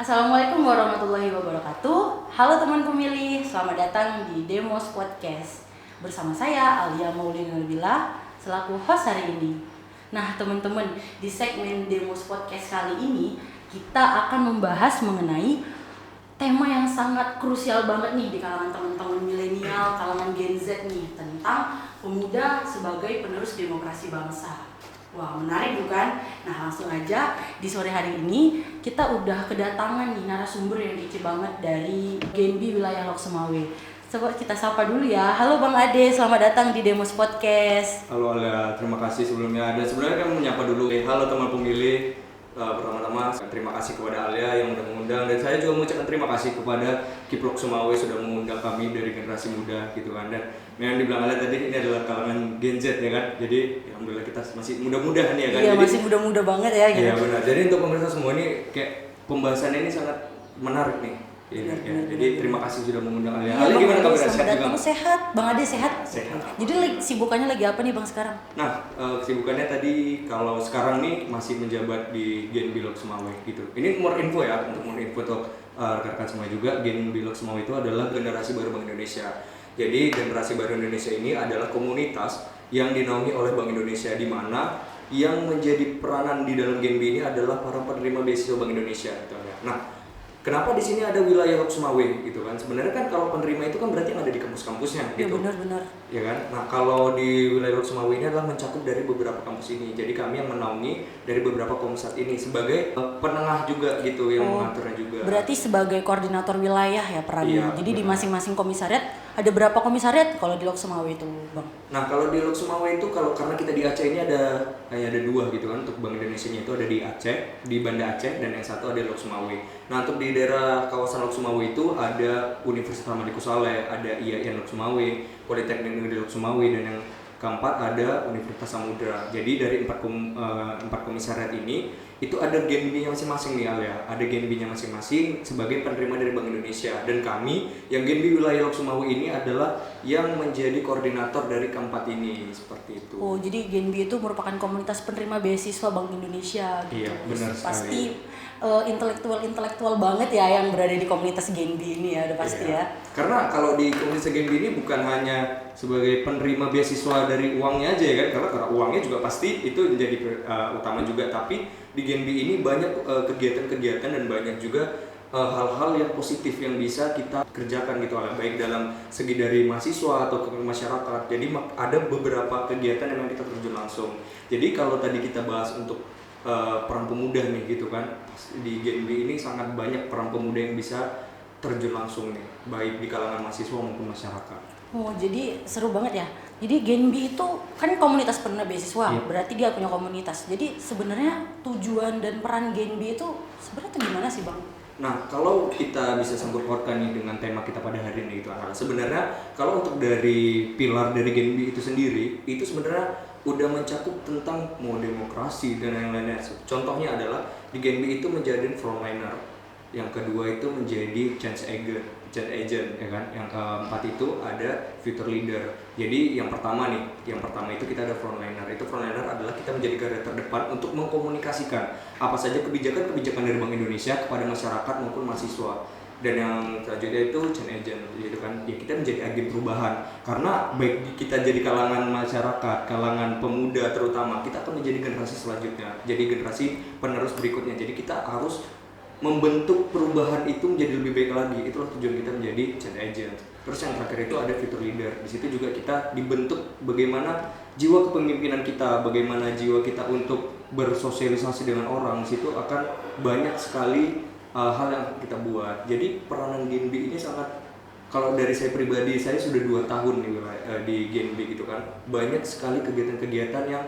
Assalamualaikum warahmatullahi wabarakatuh. Halo teman pemilih, selamat datang di Demos Podcast. Bersama saya Alia Maulina Nabila selaku host hari ini. Nah teman-teman, di segmen Demos Podcast kali ini kita akan membahas mengenai tema yang sangat krusial banget nih di kalangan teman-teman milenial, kalangan Gen Z nih, tentang pemuda sebagai penerus demokrasi bangsa. Wah, menarik bukan? Nah, langsung aja di sore hari ini kita udah kedatangan nih narasumber yang kece banget dari Genbi wilayah Lok Sumawe. Coba kita sapa dulu ya. Halo Bang Ade, selamat datang di Demos Podcast. Halo Alia, terima kasih sebelumnya. Dan sebenarnya kan menyapa dulu. Halo teman pemilih. Pertama-tama terima kasih kepada Alia yang udah mengundang, dan saya juga mengucapkan terima kasih kepada Kiprok Sumawe sudah mengundang kami dari generasi muda gitu kan. Dan yang dibilang Alia tadi ini adalah kalangan Gen Z ya kan. Jadi alhamdulillah kita masih muda-muda ya kan. Iya, jadi, masih muda-muda banget ya gitu. Iya benar. Jadi untuk pemirsa semua ini kayak pembahasannya ini sangat menarik nih. Benar. Jadi terima kasih sudah mengundang Alia. Iya, Alia gimana kabarnya? Sehat juga? Sehat. Bang Ade sehat? Sehat. Jadi sibukannya lagi apa nih Bang sekarang? Nah, kesibukannya tadi kalau sekarang nih masih menjabat di Gen Bilok Sumawe gitu. Ini more info ya, untuk more info untuk rekan-rekan semua juga. Gen Bilok Sumawe itu adalah generasi baru Bank Indonesia. Jadi generasi baru Indonesia ini adalah komunitas yang dinaungi oleh Bank Indonesia, di mana yang menjadi peranan di dalam Gen B ini adalah para penerima beasiswa Bank Indonesia gitu ya. Nah, kenapa di sini ada wilayah Lok Sumawe gitu kan? Sebenarnya kan kalau penerima itu kan berarti yang ada di kampus-kampusnya gitu. Ya benar. Ya kan? Nah, kalau di wilayah Lok Sumawe ini adalah mencakup dari beberapa kampus ini. Jadi kami yang menaungi dari beberapa komisat ini sebagai penengah juga gitu, yang mengaturnya juga. Berarti sebagai koordinator wilayah ya perannya. Iya, Jadi di benar. masing-masing komisariat ada berapa komisariat kalau di Lok Sumawe itu, Bang? Nah, kalau di Lok Sumawe itu karena kita di Aceh ini hanya ada dua gitu kan, untuk Bank Indonesia-nya itu ada di Aceh, di Banda Aceh, dan yang satu ada di Lok Sumawe. Nah, untuk di daerah kawasan Lok Sumawe itu ada Universitas Hamadikusale, ada IAIN Lok Sumawe, Politeknik Negeri Lok Sumawe, dan yang keempat ada Universitas Samudra. Jadi dari empat komisariat ini itu ada Gen B-nya masing-masing nih Alia. Ada Gen B-nya masing-masing sebagai penerima dari Bank Indonesia, dan kami yang Gen B wilayah Lok Sumawe ini adalah yang menjadi koordinator dari keempat ini, seperti itu. Oh, jadi Gen B itu merupakan komunitas penerima beasiswa Bank Indonesia gitu. Iya, benar Pasti sekali. intelektual banget ya yang berada di komunitas Gen B ini ya, udah pasti Iya. ya. Karena kalau di komunitas Gen B ini bukan hanya sebagai penerima beasiswa dari uangnya aja ya kan, karena uangnya juga pasti itu menjadi utama juga, tapi di Gen B ini banyak kegiatan-kegiatan dan banyak juga hal-hal yang positif yang bisa kita kerjakan gitu, baik dalam segi dari mahasiswa atau ke masyarakat. Jadi ada beberapa kegiatan yang memang kita terjun langsung. Jadi kalau tadi kita bahas untuk peran pemuda nih gitu kan, di Gen B ini sangat banyak peran pemuda yang bisa terjun langsung nih, baik di kalangan mahasiswa maupun masyarakat. Oh, jadi seru banget ya. Jadi Gen B itu kan komunitas penerima beasiswa, Iya. berarti dia punya komunitas. Jadi sebenarnya tujuan dan peran Gen B itu sebenarnya tuh gimana sih, Bang? Nah, kalau kita bisa sangkut pautkan nih dengan tema kita pada hari ini gitu, sebenarnya kalau untuk dari pilar dari Gen B itu sendiri, itu sebenarnya udah mencakup tentang mau demokrasi dan yang lainnya. Contohnya adalah di Gen B itu menjadi frontliner, yang kedua itu menjadi change agent ya kan, yang keempat itu ada future leader. Jadi yang pertama itu kita ada frontliner. Itu frontliner adalah kita menjadi garda terdepan untuk mengkomunikasikan apa saja kebijakan dari Bank Indonesia kepada masyarakat maupun mahasiswa. Dan yang selanjutnya itu change agent gitu kan, ya kita menjadi agen perubahan, karena baik kita jadi kalangan masyarakat, kalangan pemuda terutama, kita akan menjadi generasi selanjutnya, jadi generasi penerus berikutnya. Jadi kita harus membentuk perubahan itu menjadi lebih baik lagi. Itulah tujuan kita menjadi change agent. Terus yang terakhir itu ada future leader. Di situ juga kita dibentuk bagaimana jiwa kepemimpinan kita, bagaimana jiwa kita untuk bersosialisasi dengan orang. Di situ akan banyak sekali hal yang kita buat. Jadi peranan Gen B ini sangat, kalau dari saya pribadi, saya sudah 2 tahun nih di Gen B gitu kan. Banyak sekali kegiatan-kegiatan yang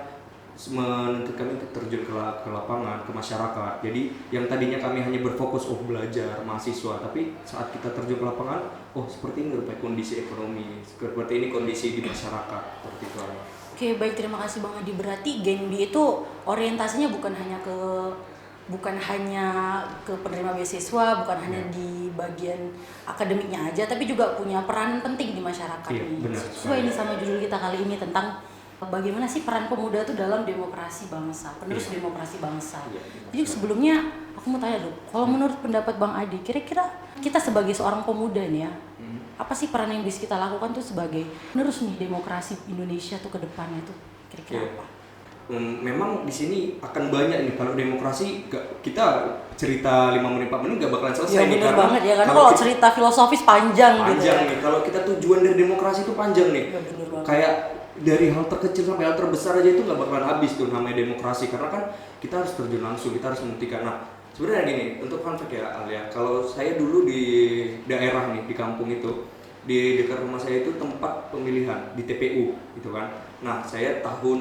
menuntut kami untuk terjun ke lapangan, ke masyarakat. Jadi yang tadinya kami hanya berfokus belajar mahasiswa, tapi saat kita terjun ke lapangan, seperti ini rupanya kondisi ekonomi, seperti ini kondisi di masyarakat, seperti itu. Oke, baik, terima kasih Bang Adi. Berarti Gen B itu orientasinya bukan hanya ke penerima beasiswa, bukan hanya di bagian akademiknya aja, tapi juga punya peran penting di masyarakat. Iya, benar. Sesuai ini sama judul kita kali ini tentang bagaimana sih peran pemuda itu dalam demokrasi bangsa, penerus demokrasi bangsa. Iya. Jadi sebelumnya aku mau tanya dulu, kalau menurut pendapat Bang Adi, kira-kira kita sebagai seorang pemuda nih ya, apa sih peran yang bisa kita lakukan tuh sebagai penerus nih demokrasi Indonesia tuh ke depannya tuh kira-kira Oke. apa? Memang di sini akan banyak nih kalau demokrasi kita cerita 5 menit 4 menit gak bakalan selesai Ya nih, bener banget ya, karena kalau kalau kita- cerita filosofis panjang gitu ya. nih kalau kita tujuan dari demokrasi itu panjang nih. Ya bener banget. Kayak dari hal terkecil sampai hal terbesar aja itu nggak bakalan habis tuh namanya demokrasi, karena kan kita harus terjun langsung, kita harus membuktikan. Nah sebenarnya gini, untuk fun fact ya Alia, kalau saya dulu di daerah nih, di kampung itu, di dekat rumah saya itu tempat pemilihan di TPU gitu kan. Nah saya tahun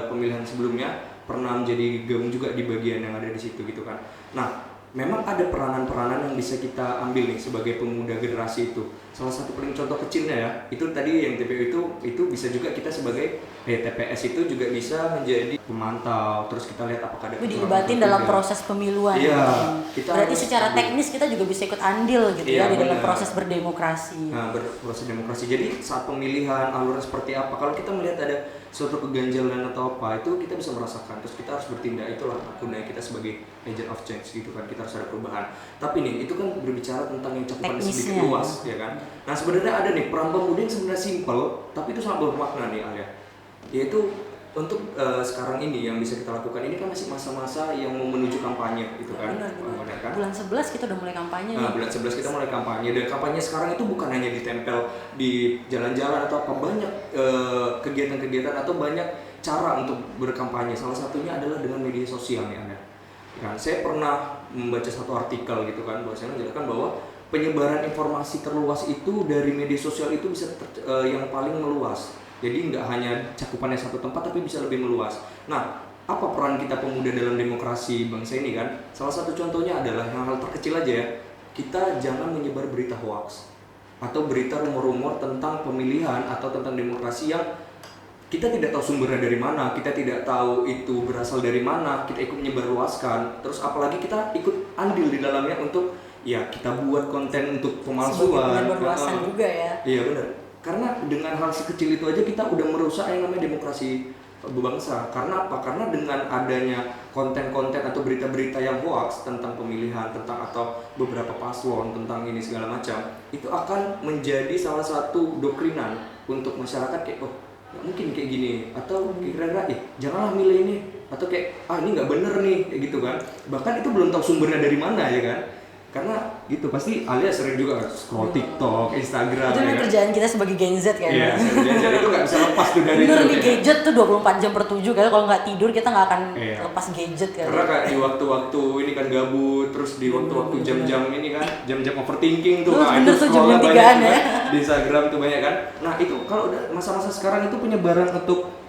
pemilihan sebelumnya pernah menjadi gabung juga di bagian yang ada di situ gitu kan. Nah memang ada peranan-peranan yang bisa kita ambil nih sebagai pemuda generasi itu. Salah satu paling contoh kecilnya ya, itu tadi yang TPU itu bisa juga kita sebagai TPS itu juga bisa menjadi pemantau, terus kita lihat apakah ada Dilibatin dalam proses pemiluan. Iya, kita Berarti harus secara ambil. teknis kita juga bisa ikut andil gitu Iya, ya di dalam benar. proses berdemokrasi. Nah, berproses demokrasi. Jadi saat pemilihan alurnya seperti apa, kalau kita melihat ada suatu keganjalan atau apa, itu kita bisa merasakan. Terus kita harus bertindak, itulah gunanya kita sebagai agent of change gitu kan. Kita harus ada perubahan. Tapi nih, itu kan berbicara tentang yang cakupannya sedikit Teknisnya. luas, ya kan. Nah sebenarnya ada nih peran pemuda yang sebenarnya simpel, tapi itu sangat bermakna nih Alia. Yaitu untuk sekarang ini yang bisa kita lakukan, ini kan masih masa-masa yang mau menuju kampanye gitu kan. Benar. Kan? Bulan 11 kita udah mulai kampanye Nah, nih. bulan 11 kita mulai kampanye, dan kampanye sekarang itu bukan hanya ditempel di jalan-jalan atau apa, banyak kegiatan-kegiatan atau banyak cara untuk berkampanye. Salah satunya adalah dengan media sosial nih Anda. Kan, saya pernah membaca satu artikel gitu kan, bahwa saya menjelaskan bahwa penyebaran informasi terluas itu dari media sosial itu bisa yang paling meluas. Jadi nggak hanya cakupannya satu tempat, tapi bisa lebih meluas. Nah, apa peran kita pemuda dalam demokrasi bangsa ini kan? Salah satu contohnya adalah yang hal terkecil aja ya. Kita jangan menyebar berita hoax atau berita rumor-rumor tentang pemilihan atau tentang demokrasi yang kita tidak tahu sumbernya dari mana, kita tidak tahu itu berasal dari mana, kita ikut menyebarluaskan. Terus apalagi kita ikut andil di dalamnya untuk ya kita buat konten untuk pemalsuan. Sebagai luasan juga ya. Iya benar. Karena dengan hal sekecil itu aja kita udah merusak yang namanya demokrasi berbangsa. Karena apa? Karena dengan adanya konten-konten atau berita-berita yang hoax tentang pemilihan, tentang atau beberapa paslon, tentang ini segala macam, itu akan menjadi salah satu doktrinan untuk masyarakat kayak oh nggak mungkin kayak gini, atau kira-kira janganlah milih ini, atau kayak ini nggak bener nih kayak gitu kan. Bahkan itu belum tahu sumbernya dari mana ya kan. Karena gitu pasti Alia sering juga scroll TikTok, Instagram. Itu ya memang kan? kerjaan kita sebagai Gen Z kan. Iya, jadi itu nggak bisa lepas tuh dari Bener itu. nih, ya. gadget tuh 24 jam per 7 kan, kalau nggak tidur kita nggak akan Iya. lepas gadget kan. Karena kayak di waktu-waktu ini kan gabut, terus di waktu-waktu jam-jam ini kan, jam-jam overthinking tuh, Bener itu tuh, scrollnya jam-jam banyak 3-an juga. ya. Di Instagram tuh banyak kan. Nah itu kalau udah masa-masa sekarang itu penyebaran untuk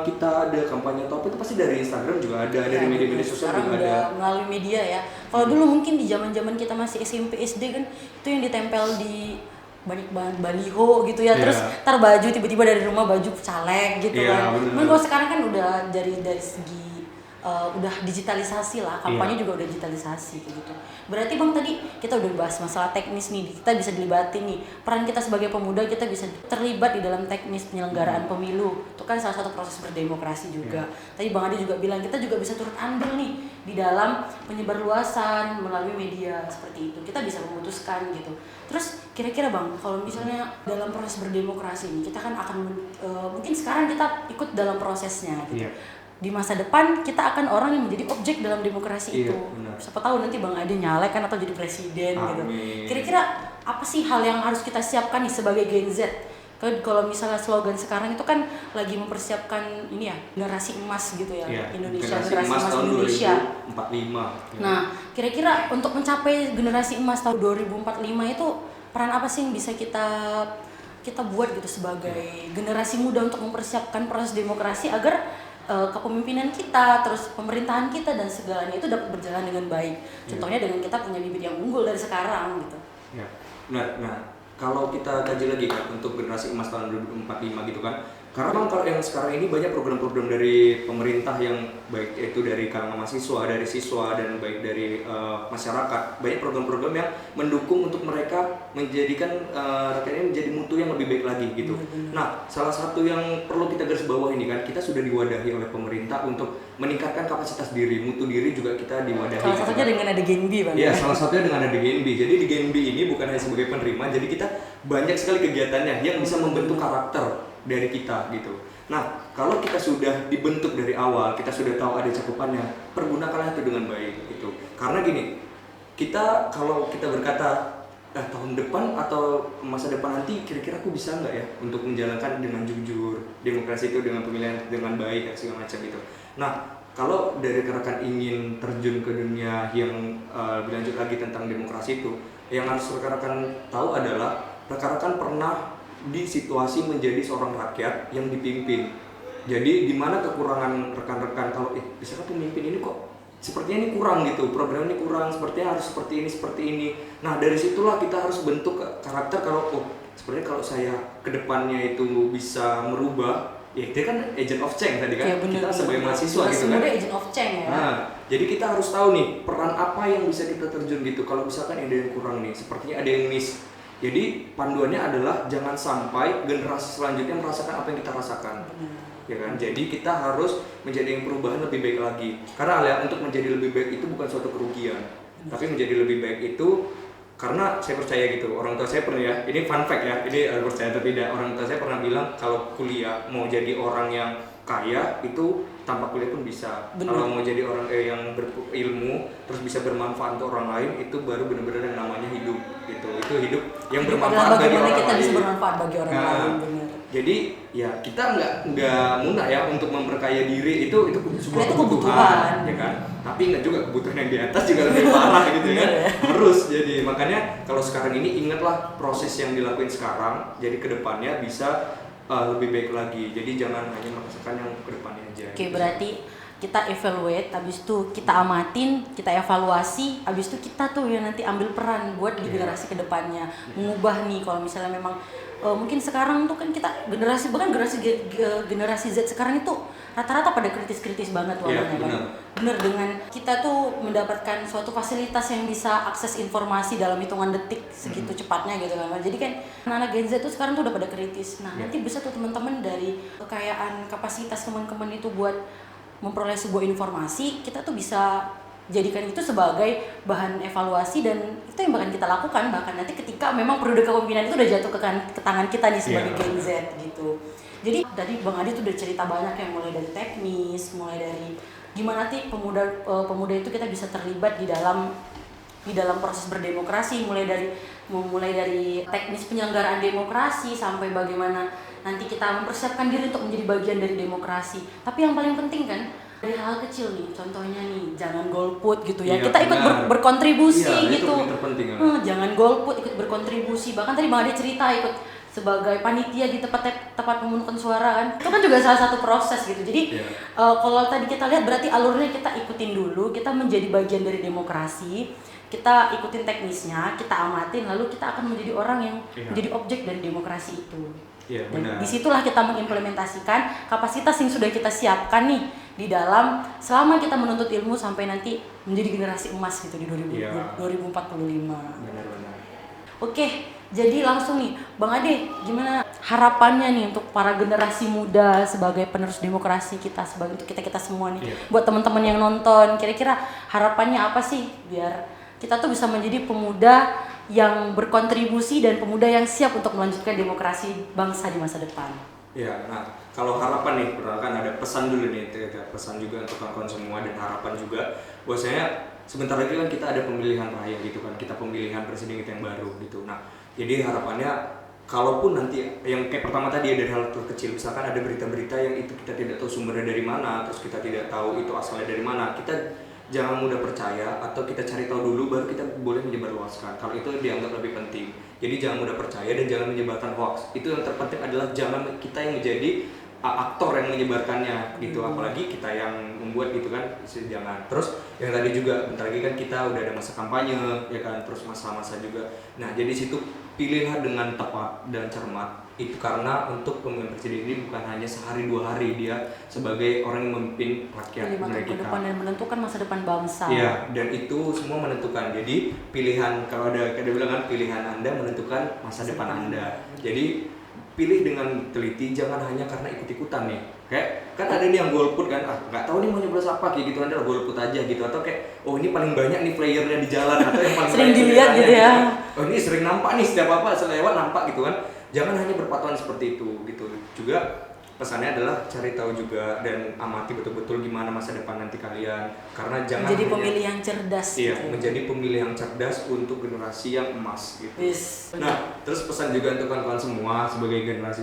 kita ada kampanye atau apa itu pasti dari Instagram juga ada, dari media-media sosial Sekarang juga udah ada. melalui media ya. Kalau dulu mungkin di zaman-zaman kita masih SMP SD kan, itu yang ditempel di banyak banget baliho gitu ya. Iya. Terus tar baju tiba-tiba dari rumah baju caleg gitu Iya, kan. bener. Cuman kalau sekarang kan udah dari segi udah digitalisasi lah, kampanye Iya. juga udah digitalisasi kayak gitu. Berarti Bang tadi kita udah bahas masalah teknis nih, kita bisa dilibatin nih. Peran kita sebagai pemuda, kita bisa terlibat di dalam teknis penyelenggaraan pemilu. Itu kan salah satu proses berdemokrasi juga. Tadi Bang Adi juga bilang kita juga bisa turut andil nih di dalam penyebarluasan melalui media seperti itu. Kita bisa memutuskan gitu. Terus kira-kira Bang, kalau misalnya dalam proses berdemokrasi ini kita kan akan mungkin sekarang kita ikut dalam prosesnya gitu. Iya. Di masa depan kita akan orang yang menjadi objek dalam demokrasi Iya, itu. benar. Siapa tahu nanti Bang Adi nyalek kan atau jadi presiden gitu. Amin. Kira-kira apa sih hal yang harus kita siapkan nih sebagai Gen Z? Kalau misalnya slogan sekarang itu kan lagi mempersiapkan ini ya, generasi emas gitu ya, Iya, Indonesia, generasi generasi emas tahun Indonesia. 2045. Nah, kira-kira untuk mencapai generasi emas tahun 2045 itu peran apa sih yang bisa kita buat gitu sebagai generasi muda untuk mempersiapkan proses demokrasi agar kepemimpinan kita, terus pemerintahan kita dan segalanya itu dapat berjalan dengan baik. Contohnya dengan kita punya bibit yang unggul dari sekarang gitu. Ya. Nah, kalau kita kaji lagi kan untuk generasi emas tahun 2045 gitu kan, Karena memang kalau yang sekarang ini banyak program-program dari pemerintah yang baik itu dari kalangan mahasiswa, dari siswa, dan baik dari masyarakat, banyak program-program yang mendukung untuk mereka menjadikan rakyat ini menjadi mutu yang lebih baik lagi gitu. Nah, salah satu yang perlu kita garis bawah ini kan, kita sudah diwadahi oleh pemerintah untuk meningkatkan kapasitas diri, mutu diri juga kita diwadahi. Salah satunya dengan ada Genbi, Bang. Iya, salah satunya dengan ada Genbi. Jadi di Genbi ini bukan hanya sebagai penerima, jadi kita banyak sekali kegiatannya yang bisa membentuk karakter dari kita gitu. Nah, kalau kita sudah dibentuk dari awal, kita sudah tahu ada cakupannya, pergunakanlah itu dengan baik gitu. Karena gini, kalau kita berkata tahun depan atau masa depan nanti kira-kira aku bisa nggak ya untuk menjalankan dengan jujur demokrasi itu dengan pemilihan dengan baik dan segala macam gitu. Nah, kalau dari rekan-rekan ingin terjun ke dunia yang lebih lanjut lagi tentang demokrasi itu, yang harus rekan-rekan tahu adalah rekan-rekan pernah di situasi menjadi seorang rakyat yang dipimpin. Jadi di mana kekurangan rekan-rekan kalau misalkan pemimpin ini kok sepertinya ini kurang gitu, program ini kurang, sepertinya harus seperti ini. Nah, dari situlah kita harus bentuk karakter kalau sebenarnya kalau saya kedepannya itu bisa merubah, ya dia kan agent of change tadi kan, ya, kita sebagai mahasiswa gitu kan. Agent of change ya. Nah, jadi kita harus tahu nih peran apa yang bisa kita terjun gitu. Kalau misalkan ada yang kurang nih, sepertinya ada yang miss. Jadi panduannya adalah jangan sampai generasi selanjutnya merasakan apa yang kita rasakan. Ya kan? Jadi kita harus menjadi yang perubahan lebih baik lagi. Karena ya, untuk menjadi lebih baik itu bukan suatu kerugian. Tapi menjadi lebih baik itu karena saya percaya gitu. Orang tua saya pernah ya, ini fun fact ya, ini percaya atau tidak. Orang tua saya pernah bilang kalau kuliah mau jadi orang yang kaya itu tanpa kuliah pun bisa. Kalau mau jadi orang yang berilmu terus bisa bermanfaat untuk orang lain, itu baru benar-benar yang namanya hidup gitu. Itu hidup yang bermanfaat bagi orang lain. Kita bisa bermanfaat bagi orang lain, benar. Jadi ya kita nggak mudah ya untuk memperkaya diri, itu sebuah kebutuhan ya kan. Tapi nggak juga kebutuhan yang di atas juga lebih parah gitu ya. Harus jadi makanya kalau sekarang ini ingatlah proses yang dilakuin sekarang. Jadi kedepannya bisa lebih baik lagi. Jadi jangan hanya merasakan yang kedepannya aja. Oke, berarti kita evaluate, habis itu kita amatin, kita evaluasi, habis itu kita tuh yang nanti ambil peran buat di generasi kedepannya, mengubah nih kalau misalnya memang mungkin sekarang tuh kan kita bahkan generasi Z sekarang itu rata-rata pada kritis-kritis banget warnanya kan. Bener, dengan kita tuh mendapatkan suatu fasilitas yang bisa akses informasi dalam hitungan detik segitu cepatnya gitu kan. Jadi kan anak-anak Gen Z tuh sekarang tuh udah pada kritis. Nah, nanti bisa tuh teman-teman dari kekayaan kapasitas teman-teman itu buat memperoleh sebuah informasi, kita tuh bisa jadikan itu sebagai bahan evaluasi dan itu yang bahkan kita lakukan bahkan nanti ketika memang periode kepemimpinan itu udah jatuh ke tangan kita nih sebagai Gen Z gitu. Jadi tadi Bang Adi tuh udah cerita banyak yang mulai dari teknis, mulai dari gimana sih pemuda itu kita bisa terlibat di dalam proses berdemokrasi, mulai dari teknis penyelenggaraan demokrasi sampai bagaimana nanti kita mempersiapkan diri untuk menjadi bagian dari demokrasi. Tapi yang paling penting kan dari hal kecil nih, contohnya nih jangan golput gitu ya. Kita ikut berkontribusi gitu. Jangan golput, ikut berkontribusi. Bahkan tadi Bang Ade cerita ikut sebagai panitia di tempat pemungutan suara kan. Itu kan juga salah satu proses gitu. Jadi kalau tadi kita lihat berarti alurnya kita ikutin dulu, kita menjadi bagian dari demokrasi. Kita ikutin teknisnya, kita amatin, lalu kita akan menjadi orang yang menjadi objek dari demokrasi itu. Dan disitulah kita mengimplementasikan kapasitas yang sudah kita siapkan nih di dalam selama kita menuntut ilmu sampai nanti menjadi generasi emas gitu di 2045. Benar-benar. Oke, jadi langsung nih Bang Ade, gimana harapannya nih untuk para generasi muda sebagai penerus demokrasi kita, sebagai untuk kita semua nih, buat teman-teman yang nonton, kira-kira harapannya apa sih biar kita tuh bisa menjadi pemuda yang berkontribusi dan pemuda yang siap untuk melanjutkan demokrasi bangsa di masa depan. Ya, nah kalau harapan nih, kan ada pesan dulu nih, pesan juga untuk kawan-kawan semua dan harapan juga. Bahwasanya sebentar lagi kan kita ada pemilihan raya gitu kan, kita pemilihan presiden kita yang baru gitu. Nah, jadi harapannya kalaupun nanti yang kayak pertama tadi dari hal terkecil, misalkan ada berita-berita yang itu kita tidak tahu sumbernya dari mana, terus kita tidak tahu itu asalnya dari mana, kita jangan mudah percaya atau kita cari tahu dulu baru kita boleh menyebarluaskan. Kalau itu dianggap lebih penting. Jadi jangan mudah percaya dan jangan menyebarkan hoax. Itu yang terpenting adalah jangan kita yang menjadi aktor yang menyebarkannya gitu. Apalagi kita yang membuat gitu kan, jangan. Terus yang tadi juga bentar lagi kan kita udah ada masa kampanye ya kan, terus masa-masa juga. Nah, jadi situ pilihlah dengan tepat dan cermat itu karena untuk pemilihan presiden ini bukan hanya sehari 2 hari, dia sebagai orang yang memimpin rakyat 5 tahun ke kita. depan dan menentukan masa depan bangsa. Iya, dan itu semua menentukan. Jadi pilihan, kalau ada bilang kan, pilihan Anda menentukan masa depan Anda. Jadi pilih dengan teliti, jangan hanya karena ikut-ikutan nih. Kayak kan ada nih yang golput kan, nggak tahu nih mau nyoblos apa kayak gitu, Anda golput aja gitu, atau kayak oh ini paling banyak nih playernya di jalan, atau yang paling sering banyak dilihat gitu ya. Oh ini sering nampak nih, setiap apa selewat nampak gitu kan. Jangan hanya berpatokan seperti itu gitu. Juga pesannya adalah cari tahu juga dan amati betul-betul gimana masa depan nanti kalian, karena jangan menjadi pemilih yang cerdas. Iya, gitu. menjadi pemilih yang cerdas untuk generasi yang emas gitu. Yes. Nah, terus pesan juga untuk kawan-kawan semua sebagai generasi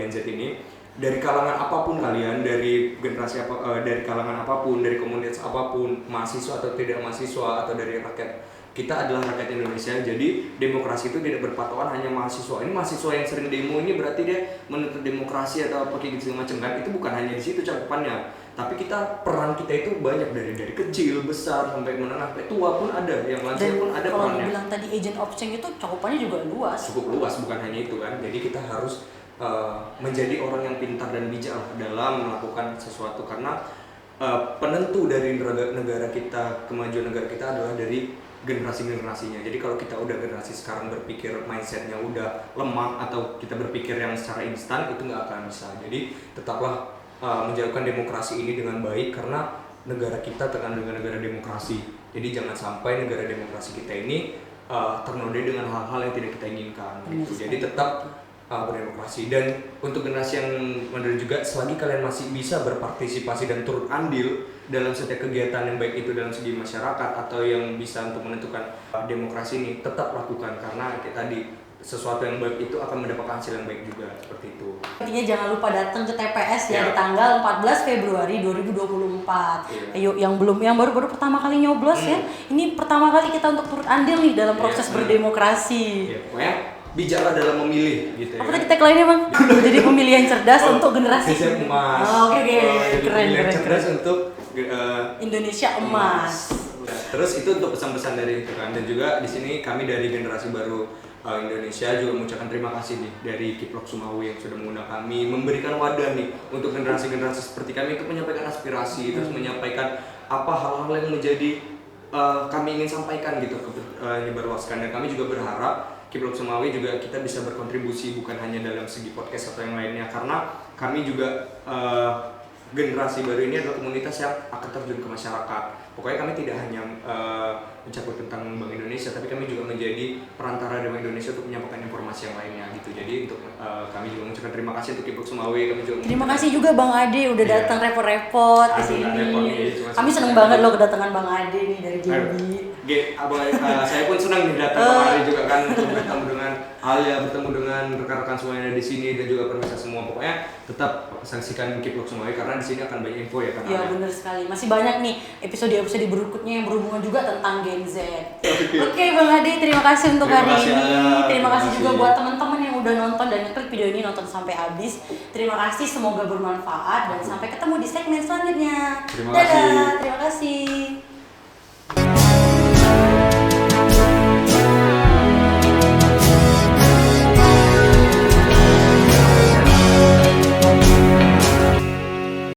Gen Z ini, dari kalangan apapun kalian, dari generasi dari kalangan apapun, dari komunitas apapun, mahasiswa atau tidak mahasiswa, atau dari rakyat, kita adalah rakyat Indonesia. Jadi demokrasi itu tidak berpatokan hanya mahasiswa. Ini mahasiswa yang sering demo ini berarti dia menuntut demokrasi atau apa kayak gitu segala macam kan? Itu bukan hanya di situ cakupannya. Tapi peran kita itu banyak, dari kecil, besar, sampai menengah, sampai tua pun ada, yang lansia pun ada kalau perannya. bilang tadi agent of change itu cakupannya juga luas. Cukup luas, bukan hanya itu kan. Jadi kita harus menjadi orang yang pintar dan bijak dalam melakukan sesuatu, karena penentu dari negara kita, kemajuan negara kita adalah dari generasinya. Jadi kalau kita udah generasi sekarang berpikir mindsetnya udah lemah, atau kita berpikir yang secara instan, itu nggak akan bisa. Jadi tetaplah menjalankan demokrasi ini dengan baik, karena negara kita tekan dengan negara demokrasi. Jadi jangan sampai negara demokrasi kita ini ternodai dengan hal-hal yang tidak kita inginkan gitu. Jadi tetap berdemokrasi. Dan untuk generasi yang modern juga, selagi kalian masih bisa berpartisipasi dan turut andil dalam setiap kegiatan yang baik itu dalam segi masyarakat atau yang bisa untuk menentukan demokrasi ini, tetap lakukan, karena kayak tadi, sesuatu yang baik itu akan mendapatkan hasil yang baik juga, seperti itu. Intinya jangan lupa datang ke TPS ya, Ya. di tanggal 14 Februari 2024. Iya. Ayo yang baru pertama kali nyoblos ya. Ini pertama kali kita untuk turut andil nih dalam proses berdemokrasi. Ya, pokoknya bijaklah dalam memilih gitu ya. Apa tadi tagline-nya, Bang? Jadi pemilih yang cerdas untuk generasi emas. Oke, jadi keren. cerdas untuk Indonesia emas. Nah, terus itu untuk pesan-pesan dari itu kan. Dan juga di sini kami dari generasi baru Indonesia juga mengucapkan terima kasih nih dari Kiprok Sumawi yang sudah mengundang kami, memberikan wadah nih untuk generasi-generasi seperti kami untuk menyampaikan aspirasi, terus menyampaikan apa hal-hal yang menjadi kami ingin sampaikan gitu, nyebarluaskan. Dan kami juga berharap Kiprok Sumawi juga kita bisa berkontribusi bukan hanya dalam segi podcast atau yang lainnya, karena kami juga generasi baru ini adalah komunitas yang akan terjun ke masyarakat. Pokoknya kami tidak hanya mencakup tentang Bank Indonesia, tapi kami juga menjadi perantara dari Bank Indonesia untuk menyampaikan informasi yang lainnya gitu. Jadi untuk kami juga mengucapkan terima kasih untuk Kiprok Sumawi. Terima kasih juga Bang Ade udah datang repot-repot ke sini. Kami seneng banget loh kedatangan Bang Ade nih dari Jambi. Saya pun senang nih datang kemarin juga kan, untuk bertemu dengan Alia, bertemu dengan rekan-rekan semuanya di sini, dan juga pemirsa semua. Pokoknya tetap saksikan Kiprok Sumawi, karena di sini akan banyak info ya kan. Iya benar sekali. Masih banyak nih episode berikutnya yang berhubungan juga tentang Gen Z. Oke Bang Ade, terima kasih untuk hari ini. Terima kasih juga buat teman-teman yang udah nonton dan ngeklik video ini, nonton sampai habis. Terima kasih, semoga bermanfaat dan sampai ketemu di segmen selanjutnya. Terima kasih. Terima kasih.